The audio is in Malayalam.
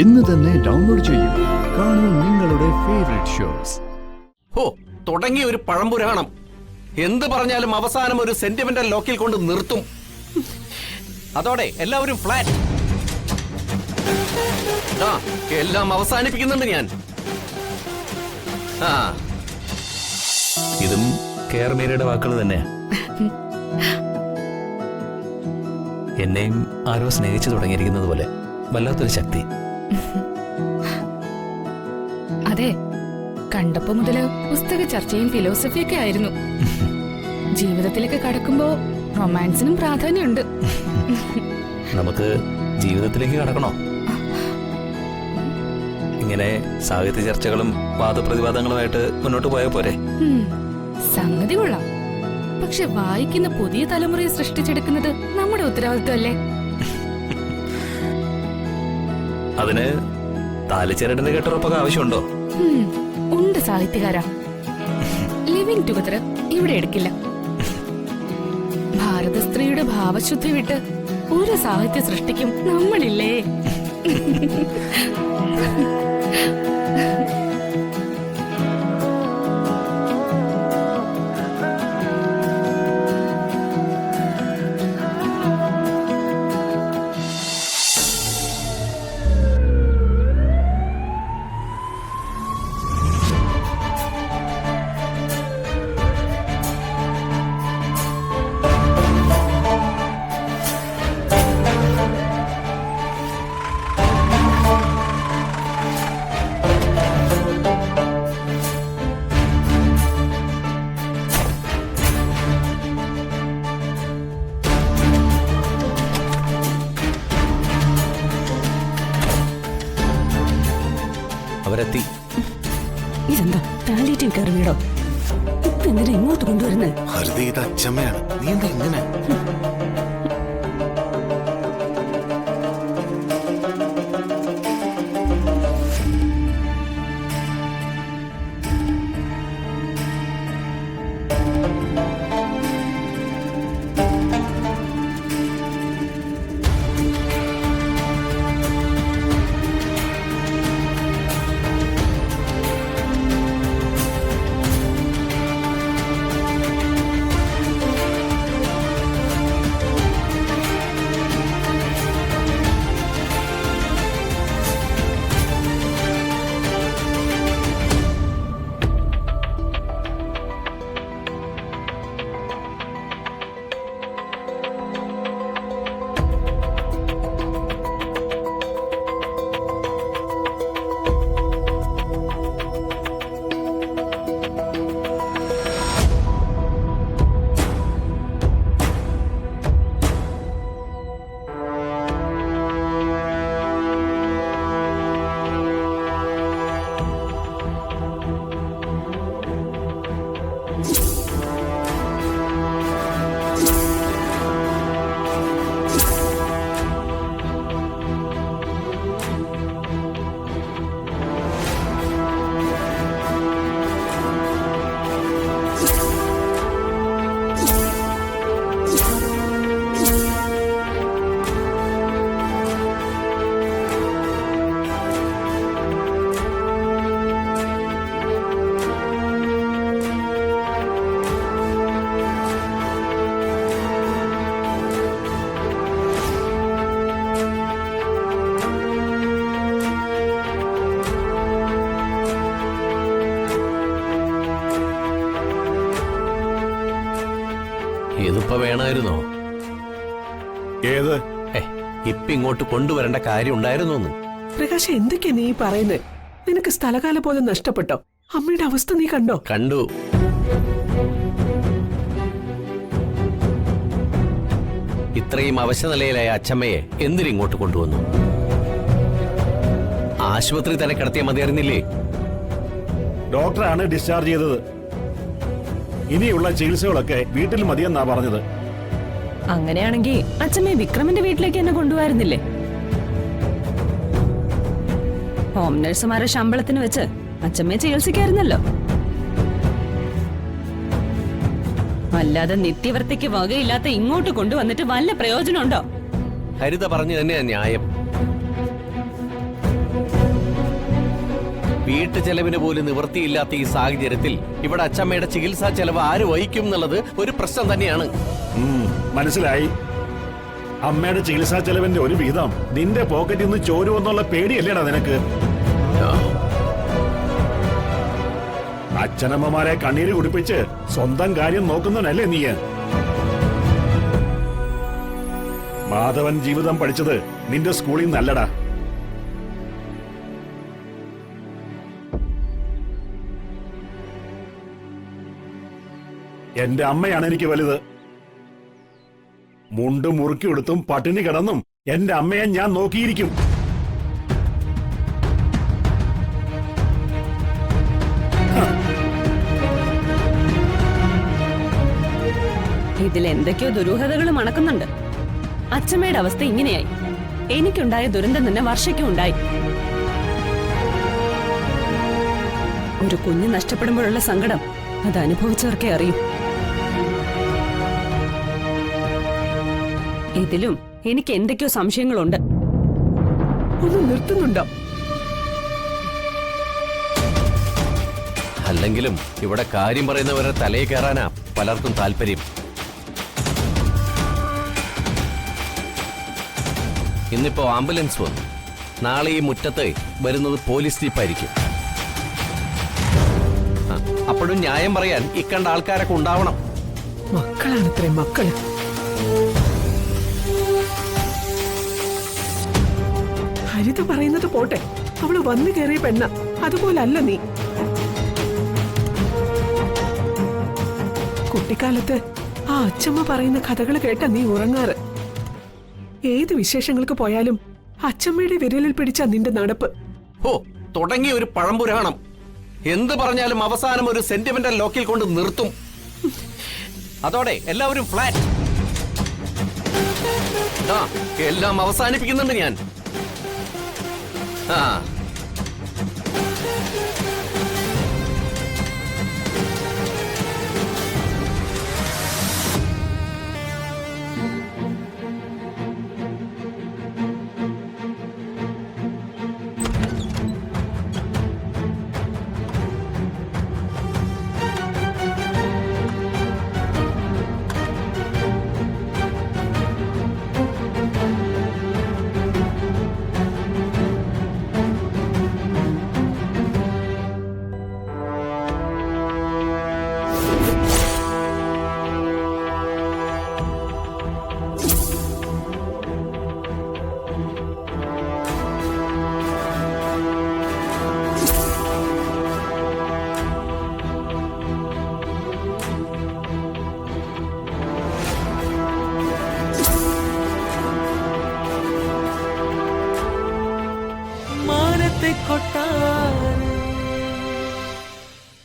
ഇന്ന് തന്നെ ഡൗൺലോഡ് ചെയ്യൂ. കാണൂ നിങ്ങളുടെ ഫേവറേറ്റ് ഷോസ്. ഓ, തുടങ്ങിയ ഒരു പഴംപുരാണം. എന്ത് പറഞ്ഞാലും അവസാനം ഒരു സെന്റിമെന്റൽ ലോക്കിൽ കൊണ്ട് നിർത്തും. അതോടെ എല്ലാവരും ഫ്ലാറ്റ്. എല്ലാം അവസാനിപ്പിക്കുന്നുണ്ട് ഞാൻ. ഇതും കേർമേരിയുടെ വാക്കുകൾ തന്നെയാ. എന്നെയും ആരോ സ്നേഹിച്ചു തുടങ്ങിയിരിക്കുന്നത് പോലെ വല്ലാത്തൊരു ശക്തി. അതെ, കണ്ടപ്പോ മുതല് പുസ്തക ചർച്ചയും ഫിലോസഫിയൊക്കെ ആയിരുന്നു. ജീവിതത്തിലേക്ക് കടക്കുമ്പോ റൊമാൻസിനും പ്രാധാന്യമുണ്ട്. നമുക്ക് ജീവിതത്തിലേക്ക് കടക്കണോ? ഇങ്ങനെ സാഹിത്യ ചർച്ചകളും വാദപ്രതിവാദങ്ങളുമായിട്ട് മുന്നോട്ട് പോയാൽ പോരെ? സംഗതി കൊള്ളാം. പക്ഷെ വായിക്കുന്ന പുതിയ തലമുറയെ സൃഷ്ടിച്ചെടുക്കുന്നത് നമ്മുടെ ഉത്തരവാദിത്വമല്ലേ? അതിന് താലിച്ചേരട്ടിന്റെ കെട്ടുറപ്പൊക്കെ ആവശ്യമുണ്ടോ? ഉണ്ട് സാഹിത്യകാരാ. ലിവിംഗ് ടുഗദർ ഇവിടെ എടുക്കില്ല. ഭാരത സ്ത്രീയുടെ ഭാവശുദ്ധി വിട്ട് ഒരു സാഹിത്യ സൃഷ്ടിക്കും നമ്മളില്ലേ? അവരെത്തി. ഇതെന്താ പാലിയേറ്റീവ് കെയർ വീടോ? ഇപ്പൊ എന്തിനാ ഇങ്ങോട്ട് കൊണ്ടുവരുന്നത്? ഹരിത, ഇത് അച്ഛമ്മയാണ്. നീ എന്താ ഇങ്ങനെ? ഇതിപ്പോ വേണമായിരുന്നോ? ഏത്? ഇപ്പൊ ഇങ്ങോട്ട് കൊണ്ടുവരേണ്ട കാര്യം ഉണ്ടായിരുന്നോ? പ്രകാശ്, എന്തൊക്കെയാ നീ പറയുന്നത്? നിനക്ക് സ്ഥലകാല പോലും നഷ്ടപ്പെട്ടോ? അമ്മയുടെ അവസ്ഥ നീ കണ്ടോ? കണ്ടു. ഇത്രയും അവശനിലയിലായ അച്ഛമ്മയെ എന്തിനിങ്ങോട്ട് കൊണ്ടുവന്നു? ആശുപത്രി തന്നെ കിടത്തിയാൽ മതിയായിരുന്നില്ലേ? ഡോക്ടറാണ് ഡിസ്ചാർജ് ചെയ്തത്. ഇനിയുള്ള ചികിത്സകളൊക്കെ വീട്ടിൽ മതിയെന്നാ പറഞ്ഞത്. അങ്ങനെയാണെങ്കിൽ അച്ഛമ്മയെ വിക്രമന്റെ വീട്ടിലേക്ക് എന്നെ കൊണ്ടുപോയിരുന്നില്ലേ? ഹോം നഴ്സുമാരെ ശമ്പളത്തിന് വെച്ച് അച്ഛമ്മയെ ചികിത്സിക്കായിരുന്നല്ലോ. അല്ലാതെ നിത്യവൃത്തിക്ക് വകയില്ലാത്ത ഇങ്ങോട്ട് കൊണ്ടുവന്നിട്ട് വല്ല പ്രയോജനമുണ്ടോ? ഹരിത പറഞ്ഞു തന്നെയാ ന്യായം. വീട്ടു ചെലവിന് പോലും നിവൃത്തിയില്ലാത്ത ഈ സാഹചര്യത്തിൽ ഇവിടെ അച്ഛമ്മയുടെ ചികിത്സാ ചെലവ് ആര് വഹിക്കും എന്നുള്ളത് ഒരു പ്രശ്നം തന്നെയാണ്. മനസ്സിലായി. അമ്മയുടെ ചികിത്സാ ചെലവിന്റെ ഒരു വിഹിതം നിന്റെ പോക്കറ്റിൽ നിന്ന് ചോരുമെന്നുള്ള പേടിയല്ലേടാ നിനക്ക്? അച്ഛനമ്മമാരെ കണ്ണീര് കുടിപ്പിച്ച് സ്വന്തം കാര്യം നോക്കുന്നവനല്ലേ നീ? മാധവൻ ജീവിതം പഠിച്ചത് നിന്റെ സ്കൂളിൽ നിന്നല്ലടാ. എന്റെ അമ്മയാണ് എനിക്ക് വലുത്. മുണ്ട് മുറുക്കി എടുത്തും പട്ടിണി കിടന്നും എന്റെ അമ്മയെ ഞാൻ നോക്കിയിരിക്കും. ഇതിൽ എന്തൊക്കെയോ ദുരൂഹതകൾ മണക്കുന്നുണ്ട്. അച്ഛമ്മയുടെ അവസ്ഥ ഇങ്ങനെയായി. എനിക്കുണ്ടായ ദുരന്തം തന്നെ വർഷയ്ക്കും ഉണ്ടായി. ഒരു കുഞ്ഞ് നഷ്ടപ്പെടുമ്പോഴുള്ള സങ്കടം അത് അനുഭവിച്ചവർക്കേ അറിയൂ. ഇതിലും എനിക്ക് എന്തൊക്കെയോ സംശയങ്ങളുണ്ട്. ഒന്ന് നിർത്തുന്നുണ്ടോ? അല്ലെങ്കിലും ഇവിടെ കാര്യം പറയുന്നവരെ തലയിൽ കയറാനാ പലർക്കും താല്പര്യം. ഇന്നിപ്പോ ആംബുലൻസ് വന്നു. നാളെ ഈ മുറ്റത്ത് വരുന്നത് പോലീസ് ജീപ്പായിരിക്കും. അപ്പോഴും ന്യായം പറയാൻ ഇക്കണ്ട ആൾക്കാരൊക്കെ ഉണ്ടാവണം. മക്കളാണത്രേ മക്കള്. ഹരിത പറയുന്നത് പോട്ടെ, അവള് വന്നു കയറിയ പെണ്ണ. അതുപോലല്ല നീ. കുട്ടിക്കാലത്ത് ആ അച്ഛമ്മ പറയുന്ന കഥകൾ കേട്ട നീ ഉറങ്ങാറ്. ഏത് വിശേഷങ്ങൾക്ക് പോയാലും അച്ഛമ്മയുടെ വിരലിൽ പിടിച്ച നിന്റെ നടപ്പ്. ഓ, തുടങ്ങിയ ഒരു പഴംപുരാണം. എന്ത് പറഞ്ഞാലും അവസാനം ഒരു സെന്റിമെന്റൽ ലോക്കിൽ കൊണ്ട് നിർത്തും. അതോടെ എല്ലാവരും ഫ്ലാറ്റ്. എല്ലാം അവസാനിപ്പിക്കുന്നുണ്ട് ഞാൻ. ആ കൊട്ടാ